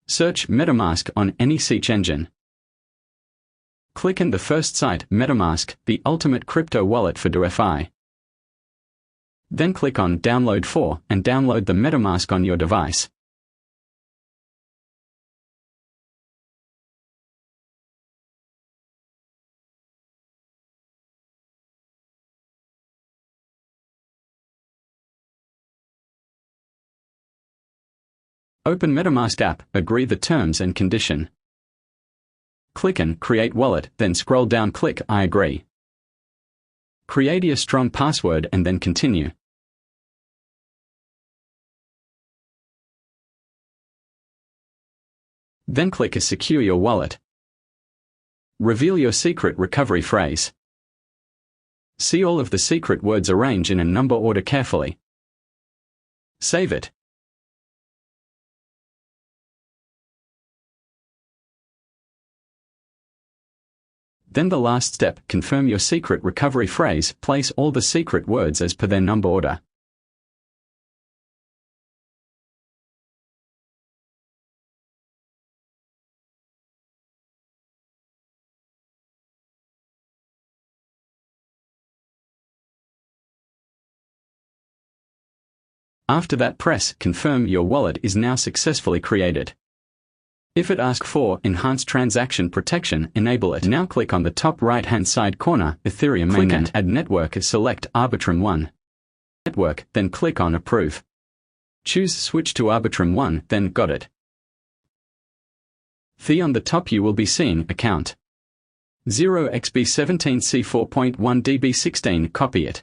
Search Metamask on any search engine. Click in the first site, Metamask, the ultimate crypto wallet for DeFi. Then click on Download for and download the Metamask on your device. Open Metamask app, agree the terms and condition. Click on Create Wallet, then scroll down, click I agree. Create a strong password and then continue. Then click Secure your wallet. Reveal your secret recovery phrase. See all of the secret words arranged in a number order carefully. Save it. Then the last step, confirm your secret recovery phrase, place all the secret words as per their number order. After that, press confirm. Your wallet is now successfully created. If it asks for Enhanced Transaction Protection, enable it. Now click on the top right-hand side corner, Ethereum Mainnet, add network, select Arbitrum 1. Network, then click on Approve. Choose Switch to Arbitrum 1, then got it. On the top you will be seeing Account 0xb17c4.1db16, copy it.